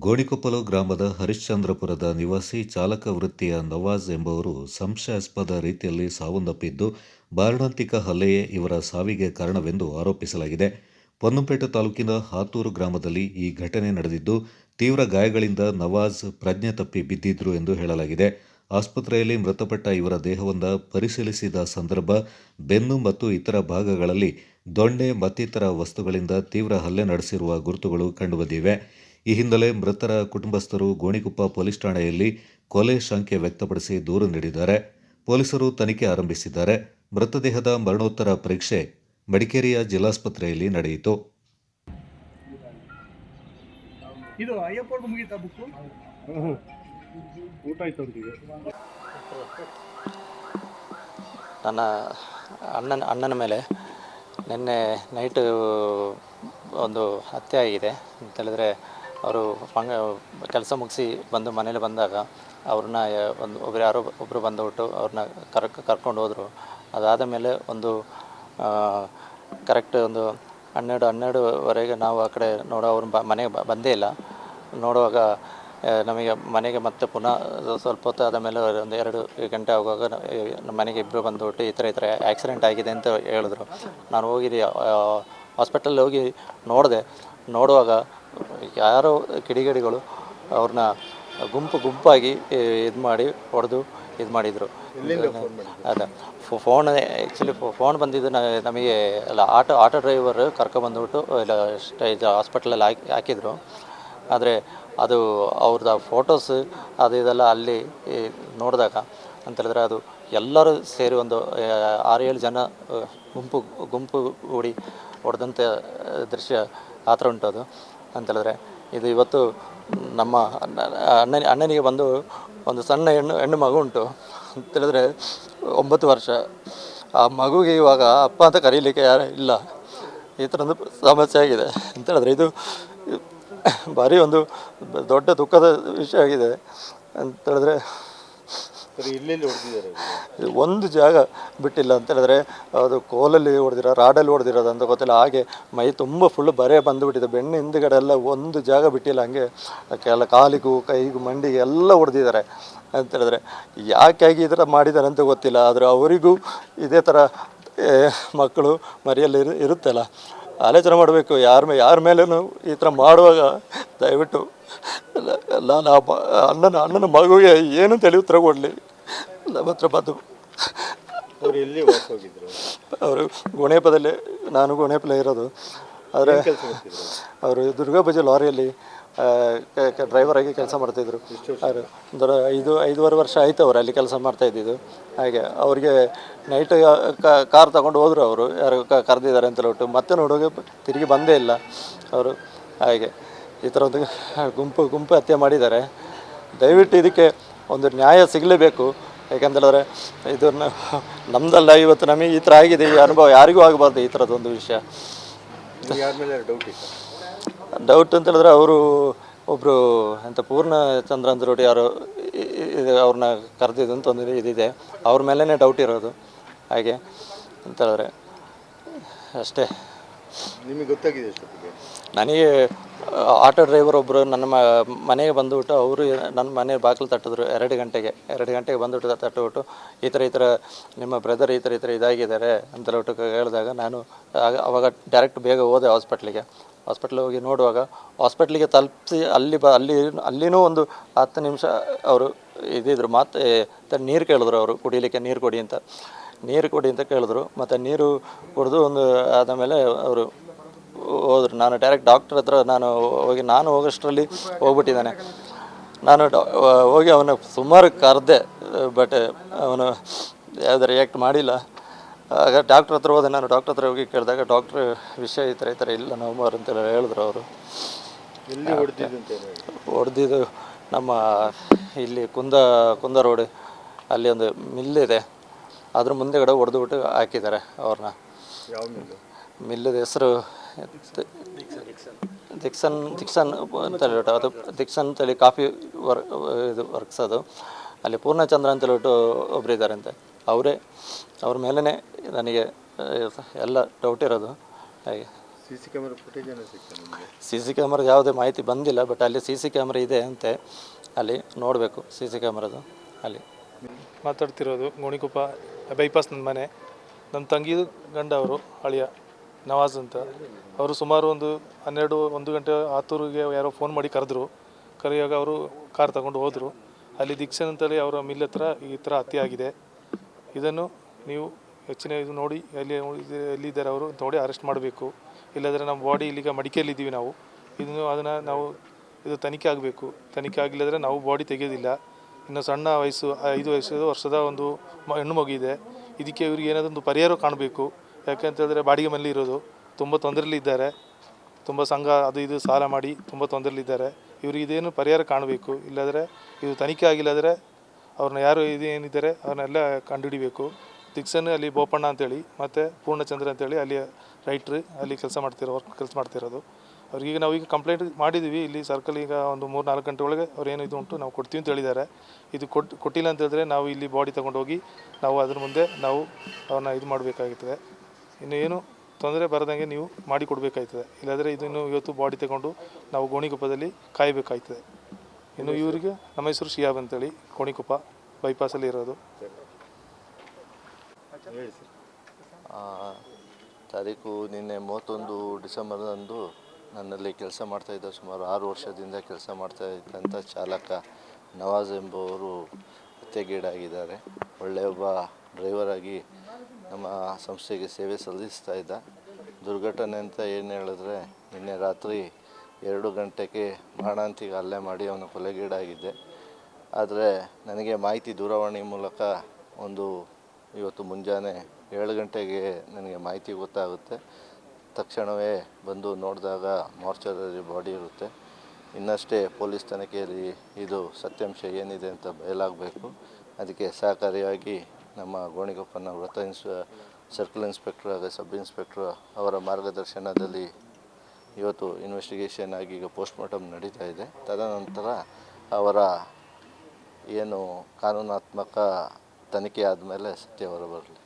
ಗೋಣಿಕೊಪ್ಪಲು ಗ್ರಾಮದ ಹರಿಶ್ಚಂದ್ರಪುರದ ನಿವಾಸಿ ಚಾಲಕ ವೃತ್ತಿಯ ನವಾಜ್ ಎಂಬುವರು ಸಂಶಯಾಸ್ಪದ ರೀತಿಯಲ್ಲಿ ಸಾವನ್ನಪ್ಪಿದ್ದು, ಮಾರಣಾಂತಿಕ ಹಲ್ಲೆಯೇ ಇವರ ಸಾವಿಗೆ ಕಾರಣವೆಂದು ಆರೋಪಿಸಲಾಗಿದೆ. ಪೊನ್ನಂಪೇಟೆ ತಾಲೂಕಿನ ಹಾತೂರು ಗ್ರಾಮದಲ್ಲಿ ಈ ಘಟನೆ ನಡೆದಿದ್ದು, ತೀವ್ರ ಗಾಯಗಳಿಂದ ನವಾಜ್ ಪ್ರಜ್ಞೆ ತಪ್ಪಿ ಬಿದ್ದಿದ್ರು ಎಂದು ಹೇಳಲಾಗಿದೆ. ಆಸ್ಪತ್ರೆಯಲ್ಲಿ ಮೃತಪಟ್ಟ ಇವರ ದೇಹವನ್ನು ಪರಿಶೀಲಿಸಿದ ಸಂದರ್ಭ ಬೆನ್ನು ಮತ್ತು ಇತರ ಭಾಗಗಳಲ್ಲಿ ದೊಣ್ಣೆ ಮತ್ತಿತರ ವಸ್ತುಗಳಿಂದ ತೀವ್ರ ಹಲ್ಲೆ ನಡೆಸಿರುವ ಗುರುತುಗಳು ಕಂಡುಬಂದಿವೆ. ಈ ಹಿನ್ನೆಲೆ ಮೃತರ ಕುಟುಂಬಸ್ಥರು ಗೋಣಿಕೊಪ್ಪ ಪೊಲೀಸ್ ಠಾಣೆಯಲ್ಲಿ ಕೊಲೆ ಶಂಕೆ ವ್ಯಕ್ತಪಡಿಸಿ ದೂರು ನೀಡಿದ್ದಾರೆ. ಪೊಲೀಸರು ತನಿಖೆ ಆರಂಭಿಸಿದ್ದಾರೆ. ಮೃತದೇಹದ ಮರಣೋತ್ತರ ಪರೀಕ್ಷೆ ಮಡಿಕೇರಿಯ ಜಿಲ್ಲಾಸ್ಪತ್ರೆಯಲ್ಲಿ ನಡೆಯಿತು. ಇದು ಅಯ್ಯಪ್ಪವ್ರಿಗೆ ಮುಗೀತಾ ಬುಕ್ಕು? ಊಟ ಆಯ್ತು ಅವರಿಗೆ. ನನ್ನ ಅಣ್ಣನ ಮೇಲೆ ನಿನ್ನೆ ನೈಟು ಒಂದು ಹತ್ಯೆ ಆಗಿದೆ ಅಂತ ಹೇಳಿದ್ರೆ, ಅವರು ಕೆಲಸ ಮುಗಿಸಿ ಬಂದು ಮನೇಲಿ ಬಂದಾಗ ಅವ್ರನ್ನ ಒಬ್ಬರು ಬಂದುಬಿಟ್ಟು ಅವ್ರನ್ನ ಕರ್ಕೊಂಡು ಹೋದರು. ಅದಾದ ಮೇಲೆ ಒಂದು ಕರೆಕ್ಟ್ ಒಂದು 12:30ವರೆಗೆ ನಾವು ಆ ಕಡೆ ಅವ್ರ ಮನೆಗೆ ಬಂದೇ ಇಲ್ಲ. ನೋಡುವಾಗ ನಮಗೆ ಮನೆಗೆ ಮತ್ತೆ ಪುನಃ ಸ್ವಲ್ಪ ಹೊತ್ತು ಆದ ಮೇಲೆ ಒಂದು 2 ಗಂಟೆ ಆಗುವಾಗ ನಮ್ಮ ಮನೆಗೆ ಇಬ್ಬರು ಬಂದುಬಿಟ್ಟು ಈ ಥರ ಆ್ಯಕ್ಸಿಡೆಂಟ್ ಆಗಿದೆ ಅಂತ ಹೇಳಿದ್ರು. ನಾನು ಹೋಗಿ ಹಾಸ್ಪಿಟಲ್ ಹೋಗಿ ನೋಡುವಾಗ ಯಾರೋ ಕಿಡಿಗೇಡಿಗಳು ಅವ್ರನ್ನ ಗುಂಪಾಗಿ ಇದು ಮಾಡಿ ಹೊಡೆದು ಇದು ಮಾಡಿದರು. ಅದೇ ಫೋನ್ ಆ್ಯಕ್ಚುಲಿ ಫೋನ್ ಬಂದಿದ್ದು ನಮಗೆ ಅಲ್ಲ, ಆಟೋ ಡ್ರೈವರ್ ಕರ್ಕೊಬಂದುಬಿಟ್ಟು ಇದು ಹಾಸ್ಪಿಟಲಲ್ಲಿ ಹಾಕಿದರು. ಆದರೆ ಅದು ಅವ್ರದ್ದು ಫೋಟೋಸ್ ಇದೆಲ್ಲ ಅಲ್ಲಿ ನೋಡಿದಾಗ ಅಂತ ಹೇಳಿದ್ರೆ, ಅದು ಎಲ್ಲರೂ ಸೇರಿ ಒಂದು 6-7 ಜನ ಗುಂಪು ಕೂಡಿ ಹೊಡೆದಂಥ ದೃಶ್ಯ ಆ ಥರ ಉಂಟು. ಅದು ಅಂತೇಳಿದ್ರೆ ಇದು ಇವತ್ತು ನಮ್ಮ ಅಣ್ಣನಿಗೆ ಬಂದು ಒಂದು ಸಣ್ಣ ಹೆಣ್ಣು ಮಗು ಉಂಟು ಅಂತೇಳಿದ್ರೆ 9 ವರ್ಷ. ಆ ಮಗುಗೆ ಇವಾಗ ಅಪ್ಪ ಅಂತ ಕರೀಲಿಕ್ಕೆ ಯಾರು ಇಲ್ಲ. ಈ ಥರ ಒಂದು ಸಮಸ್ಯೆ ಆಗಿದೆ ಅಂತೇಳಿದ್ರೆ, ಇದು ಭಾರಿ ಒಂದು ದೊಡ್ಡ ದುಃಖದ ವಿಷಯ ಆಗಿದೆ ಅಂತೇಳಿದ್ರೆ. ಒಂದು ಜಾಗ ಬಿಟ್ಟಿಲ್ಲ ಅಂತೇಳಿದ್ರೆ, ಅದು ಕೋಲಲ್ಲಿ ಹೊಡೆದಿರೋ, ರಾಡಲ್ಲಿ ಹೊಡೆದಿರೋದು ಅಂತ ಗೊತ್ತಿಲ್ಲ. ಹಾಗೆ ಮೈ ತುಂಬ ಫುಲ್ಲು ಬರೆ ಬಂದುಬಿಟ್ಟಿದೆ. ಬೆನ್ನು ಹಿಂದುಗಡೆ ಎಲ್ಲ ಒಂದು ಜಾಗ ಬಿಟ್ಟಿಲ್ಲ. ಹಂಗೆ ಕಾಲಿಗೂ ಕೈಗೂ ಮಂಡಿಗೆ ಎಲ್ಲ ಹೊಡೆದಿದ್ದಾರೆ ಅಂತೇಳಿದ್ರೆ. ಯಾಕಾಗಿ ಈ ಥರ ಮಾಡಿದ್ದಾರೆ ಅಂತ ಗೊತ್ತಿಲ್ಲ. ಆದರೆ ಅವರಿಗೂ ಇದೇ ಥರ ಮಕ್ಕಳು ಮರಿಯಲ್ಲಿ ಇರುತ್ತಲ್ಲ, ಆಲೋಚನೆ ಮಾಡಬೇಕು. ಯಾರ ಮೇಲೂ ಈ ಥರ ಮಾಡುವಾಗ ದಯವಿಟ್ಟು ನಾನು ಅಣ್ಣನ ಮಗುವಿಗೆ ಏನು ತಲೆ ಉತ್ತರ ಕೊಡಲಿ. ನಮ್ಮ ಹತ್ರ ಬಂದು ಅವರು ಗೋಣಿಯಪ್ಪದಲ್ಲೇ, ನಾನು ಗೋಣಿಯಪ್ಪಲ್ಲೇ ಇರೋದು. ಆದರೆ ಅವರು ದುರ್ಗಾಪೂಜೆ ಲಾರಿಯಲ್ಲಿ ಡ್ರೈವರ್ ಆಗಿ ಕೆಲಸ ಮಾಡ್ತಾಯಿದ್ರು. ಅವರು 5.5 ವರ್ಷ ಆಯಿತು ಅವರು ಅಲ್ಲಿ ಕೆಲಸ ಮಾಡ್ತಾಯಿದ್ದು. ಹಾಗೆ ಅವ್ರಿಗೆ ನೈಟ್ ಕಾರ್ ತಗೊಂಡು ಹೋದರು. ಅವರು ಯಾರು ಕರೆದಿದ್ದಾರೆ ಅಂತ ಹೇಳ್ಬಿಟ್ಟು ಮತ್ತೆ ನೋಡುವಾಗ ತಿರುಗಿ ಬಂದೇ ಇಲ್ಲ ಅವರು. ಹಾಗೆ ಈ ಥರ ಒಂದು ಗುಂಪು ಹತ್ಯೆ ಮಾಡಿದ್ದಾರೆ. ದಯವಿಟ್ಟು ಇದಕ್ಕೆ ಒಂದು ನ್ಯಾಯ ಸಿಗಲೇಬೇಕು. ಯಾಕಂತೇಳಿದ್ರೆ ಇದನ್ನು ನಮ್ಮದಲ್ಲ, ಇವತ್ತು ನಮಗೆ ಈ ಥರ ಆಗಿದೆ. ಈ ಅನುಭವ ಯಾರಿಗೂ ಆಗಬಾರ್ದು ಈ ಥರದ್ದೊಂದು ವಿಷಯ. ಡೌಟ್ ಅಂತ ಹೇಳಿದ್ರೆ, ಅವರು ಒಬ್ಬರು ಪೂರ್ಣಚಂದ್ರ ಅಂತ ನೋಡಿ ಯಾರು ಅವ್ರನ್ನ ಕರೆದಿದ್ದು ಅಂತ ಒಂದು ಇದಿದೆ. ಅವ್ರ ಮೇಲೇ ಡೌಟ್ ಇರೋದು. ಹಾಗೆ ಅಂತ ಹೇಳಿದ್ರೆ ಅಷ್ಟೇ. ನಿಮಗೆ ಗೊತ್ತಾಗಿದೆ? ನನಗೆ ಆಟೋ ಡ್ರೈವರ್ ಒಬ್ಬರು ನನ್ನ ಮನೆಗೆ ಬಂದುಬಿಟ್ಟು ಅವರು ನನ್ನ ಮನೆ ಬಾಗಿಲು ತಟ್ಟಿದ್ರು 2 ಗಂಟೆಗೆ ಬಂದುಬಿಟ್ಟು ತಟ್ಟಿಬಿಟ್ಟು ಈ ಥರ ನಿಮ್ಮ ಬ್ರದರ್ ಈ ಥರ ಇದಾಗಿದ್ದಾರೆ ಅಂತ ಹೇಳ್ಬಿಟ್ಟು ಹೇಳಿದಾಗ, ನಾನು ಅವಾಗ ಡೈರೆಕ್ಟ್ ಬೇಗ ಹೋದೆ ಹಾಸ್ಪಿಟ್ಲಿಗೆ ಹೋಗಿ ನೋಡುವಾಗ, ಹಾಸ್ಪಿಟ್ಲಿಗೆ ತಲುಪಿಸಿ ಅಲ್ಲಿನೂ ಒಂದು 10 ನಿಮಿಷ ಅವರು ಇದ್ದಿದ್ರು. ಮತ್ತೆ ನೀರು ಕೇಳಿದ್ರು. ಅವರು ಕುಡಿಲಿಕ್ಕೆ ನೀರು ಕೊಡಿ ಅಂತ ಕೇಳಿದ್ರು. ಮತ್ತು ನೀರು ಕುಡಿದು ಆದ ಮೇಲೆ ಅವರು ಹೋದರು. ನಾನು ಡೈರೆಕ್ಟ್ ಡಾಕ್ಟ್ರ್ ಹತ್ರ ನಾನು ಹೋಗೋಷ್ಟರಲ್ಲಿ ಹೋಗ್ಬಿಟ್ಟಿದ್ದಾನೆ. ನಾನು ಹೋಗಿ ಅವನು ಸುಮಾರು ಕರೆದೆ, ಬಟ್ ಅವನು ಯಾವುದೇ ರಿಯಾಕ್ಟ್ ಮಾಡಿಲ್ಲ. ಆಗ ಡಾಕ್ಟ್ರ್ ಹತ್ರ ಹೋದೆ. ನಾನು ಡಾಕ್ಟ್ರ್ ಹತ್ರ ಹೋಗಿ ಕೇಳಿದಾಗ ಡಾಕ್ಟ್ರ್ ವಿಷಯ ಈ ಥರ ಇಲ್ಲ ನವಂಬರ್ ಅಂತೆಲ್ಲ ಹೇಳಿದ್ರು ಅವರು. ಹೊಡೆದಿದ್ದು ನಮ್ಮ ಇಲ್ಲಿ ಕುಂದ ರೋಡ್ ಅಲ್ಲಿ ಒಂದು ಮಿಲ್ಲಿದೆ, ಅದ್ರ ಮುಂದೆಗಡೆ ಹೊಡೆದುಬಿಟ್ಟು ಹಾಕಿದ್ದಾರೆ ಅವ್ರನ್ನ. ಮಿಲ್ಲದ ಹೆಸರು ದಿಕ್ಸನ್ ಅಂತ ಹೇಳ್ಬಿಟ್ಟು, ಅದು ದಿಕ್ಸನ್ ಅಂತೇಳಿ ಕಾಫಿ ವರ್ಕ್ಸ್ ಅದು. ಅಲ್ಲಿ ಪೂರ್ಣಚಂದ್ರ ಅಂತ ಹೇಳ್ಬಿಟ್ಟು ಒಬ್ಬರು ಇದ್ದಾರಂತೆ. ಅವ್ರ ಮೇಲೇ ನನಗೆ ಎಲ್ಲ ಡೌಟ್ ಇರೋದು. ಹಾಗೆ ಸಿ ಸಿ ಕ್ಯಾಮರಾ ಫುಟೇಜ್ ಏನೋ ಸಿಗ್ತದೆ ನಿಮಗೆ? ಸಿ ಸಿ ಕ್ಯಾಮ್ರಾಗೆ ಯಾವುದೇ ಮಾಹಿತಿ ಬಂದಿಲ್ಲ, ಬಟ್ ಅಲ್ಲಿ ಸಿ ಸಿ ಕ್ಯಾಮ್ರಾ ಇದೆ ಅಂತೆ, ಅಲ್ಲಿ ನೋಡಬೇಕು ಸಿ ಸಿ ಕ್ಯಾಮ್ರಾದು ಅಲ್ಲಿ. ಮಾತಾಡ್ತಿರೋದು ಗೋಣಿಕೊಪ್ಪ ಬೈಪಾಸ್ ನನ್ನ ಮನೆ. ನಮ್ಮ ತಂಗಿದು ಗಂಡ ಅವರು ಅಳಿಯ ನವಾಜ್ ಅಂತ. ಅವರು ಸುಮಾರು ಒಂದು 1 ಗಂಟೆ ಆತೂರಿಗೆ ಯಾರೋ ಫೋನ್ ಮಾಡಿ ಕರೆಯುವಾಗ ಅವರು ಕಾರ್ ತಗೊಂಡು ಹೋದರು. ಅಲ್ಲಿ ದೀಕ್ಷನ್ ಅಂತೇಳಿ ಅವರ ಮಿಲ್ ಹತ್ರ ಈ ಥರ ಹತ್ಯೆ ಆಗಿದೆ. ಇದನ್ನು ನೀವು ಹೆಚ್ಚಿನ ಇದು ನೋಡಿ ಎಲ್ಲಿದ್ದಾರೆ ಅವರು ನೋಡಿ ಅರೆಸ್ಟ್ ಮಾಡಬೇಕು. ಇಲ್ಲಾಂದರೆ ನಮ್ಮ ಬಾಡಿ ಇಲ್ಲಿಗ ಮಡಿಕೇಲಿದ್ದೀವಿ ನಾವು. ಅದನ್ನು ನಾವು ಇದು ತನಿಖೆ ಆಗಬೇಕು. ತನಿಖೆ ಆಗಿಲ್ಲದ್ರೆ ನಾವು ಬಾಡಿ ತೆಗೆಯೋದಿಲ್ಲ. ಇನ್ನು ಸಣ್ಣ ವಯಸ್ಸು 5 ವರ್ಷದ ಒಂದು ಹೆಣ್ಣು ಮಗು ಇದೆ. ಇದಕ್ಕೆ ಇವ್ರಿಗೆ ಏನಾದರೂ ಒಂದು ಪರಿಹಾರ ಕಾಣಬೇಕು. ಯಾಕೆಂತ ಹೇಳಿದ್ರೆ ಬಾಡಿಗೆ ಮನೇಲಿ ಇರೋದು, ತುಂಬ ತೊಂದರೆಲಿದ್ದಾರೆ. ತುಂಬ ಸಂಘ ಅದು ಇದು ಸಾಲ ಮಾಡಿ ತುಂಬ ತೊಂದರೆಲಿದ್ದಾರೆ. ಇವ್ರಿಗೆ ಇದೇನು ಪರಿಹಾರ ಕಾಣಬೇಕು. ಇಲ್ಲಾಂದರೆ ಇದು ತನಿಖೆ ಆಗಿಲ್ಲಾದರೆ ಅವ್ರನ್ನ ಯಾರು ಇದೇನಿದ್ದಾರೆ ಅವ್ರನ್ನೆಲ್ಲ ಕಂಡುಹಿಡಿಬೇಕು. ದಿಕ್ಸನ್ ಅಲ್ಲಿ ಬೋಪಣ್ಣ ಅಂತೇಳಿ ಮತ್ತು ಪೂರ್ಣಚಂದ್ರ ಅಂತೇಳಿ ಅಲ್ಲಿ ರೈಟ್ರು ಅಲ್ಲಿ ಕೆಲಸ ಮಾಡ್ತಿರೋದು. ಅವ್ರಿಗೆ ನಾವೀಗ ಕಂಪ್ಲೇಂಟ್ ಮಾಡಿದ್ದೀವಿ. ಇಲ್ಲಿ ಸರ್ಕಲ್ ಈಗ ಒಂದು 3-4 ಗಂಟೆ ಒಳಗೆ ಅವ್ರು ಏನು ಇದು ಉಂಟು ನಾವು ಕೊಡ್ತೀವಿ ಅಂತ ಹೇಳಿದ್ದಾರೆ. ಇದು ಕೊಟ್ಟಿಲ್ಲ ಅಂತ ಹೇಳಿದ್ರೆ ನಾವು ಇಲ್ಲಿ ಬಾಡಿ ತೊಗೊಂಡೋಗಿ ನಾವು ಅದ್ರ ಮುಂದೆ ನಾವು ಅವ್ರನ್ನ ಇದು ಮಾಡಬೇಕಾಗ್ತದೆ. ಇನ್ನು ಏನು ತೊಂದರೆ ಬರದಂಗೆ ನೀವು ಮಾಡಿ ಕೊಡಬೇಕಾಗ್ತದೆ. ಇಲ್ಲಾಂದರೆ ಇದನ್ನು ಇವತ್ತು ಬಾಡಿ ತಗೊಂಡು ನಾವು ಗೋಣಿಕೊಪ್ಪದಲ್ಲಿ ಕಾಯಬೇಕಾಗ್ತದೆ. ಇನ್ನು ಇವರಿಗೆ ನಮ್ಮ ಹೆಸರು ಶಿಯಾಬ್ ಅಂತೇಳಿ ಗೋಣಿಕೊಪ್ಪ ಬೈಪಾಸಲ್ಲಿ ಇರೋದು. ತಾರೀಕು ನಿನ್ನೆ 31 ಡಿಸೆಂಬರ್ದಂದು ನನ್ನಲ್ಲಿ ಕೆಲಸ ಮಾಡ್ತಾಯಿದ್ದ ಸುಮಾರು 6 ವರ್ಷದಿಂದ ಕೆಲಸ ಮಾಡ್ತಾಯಿದ್ದಂಥ ಚಾಲಕ ನವಾಜ್ ಎಂಬುವರು ಹತ್ಯೆಗೀಡಾಗಿದ್ದಾರೆ. ಒಳ್ಳೆಯ ಒಬ್ಬ ಡ್ರೈವರಾಗಿ ನಮ್ಮ ಸಂಸ್ಥೆಗೆ ಸೇವೆ ಸಲ್ಲಿಸ್ತಾ ಇದ್ದ. ದುರ್ಘಟನೆ ಅಂತ ಏನು ಹೇಳಿದ್ರೆ, ನಿನ್ನೆ ರಾತ್ರಿ 2 ಗಂಟೆಗೆ ಮಾರಣಾಂತಿಕ ಹಲ್ಲೆ ಮಾಡಿ ಅವನು ಕೊಲೆಗೀಡಾಗಿದ್ದೆ. ಆದರೆ ನನಗೆ ಮಾಹಿತಿ ದೂರವಾಣಿ ಮೂಲಕ ಇವತ್ತು ಮುಂಜಾನೆ 7 ಗಂಟೆಗೆ ನನಗೆ ಮಾಹಿತಿ ಗೊತ್ತಾಗುತ್ತೆ. ತಕ್ಷಣವೇ ಬಂದು ನೋಡಿದಾಗ ಮಾರ್ಚರಲ್ಲಿ ಬಾಡಿ ಇರುತ್ತೆ. ಇನ್ನಷ್ಟೇ ಪೊಲೀಸ್ ತನಿಖೆಯಲ್ಲಿ ಇದು ಸತ್ಯಾಂಶ ಏನಿದೆ ಅಂತ ಬಯಲಾಗಬೇಕು. ಅದಕ್ಕೆ ಸಹಕಾರಿಯಾಗಿ ನಮ್ಮ ಗೋಣಿಕೊಪ್ಪನ ಸರ್ಕಲ್ ಇನ್ಸ್ಪೆಕ್ಟ್ರ್ ಹಾಗೂ ಸಬ್ ಇನ್ಸ್ಪೆಕ್ಟ್ರ್ ಅವರ ಮಾರ್ಗದರ್ಶನದಲ್ಲಿ ಇವತ್ತು ಇನ್ವೆಸ್ಟಿಗೇಷನ್ ಆಗಿ ಈಗ ಪೋಸ್ಟ್ಮಾರ್ಟಮ್ ನಡೀತಾ ಇದೆ. ತದನಂತರ ಅವರ ಏನು ಕಾನೂನಾತ್ಮಕ ತನಿಖೆ ಆದಮೇಲೆ ಸತ್ಯ ಹೊರಬರಲಿ.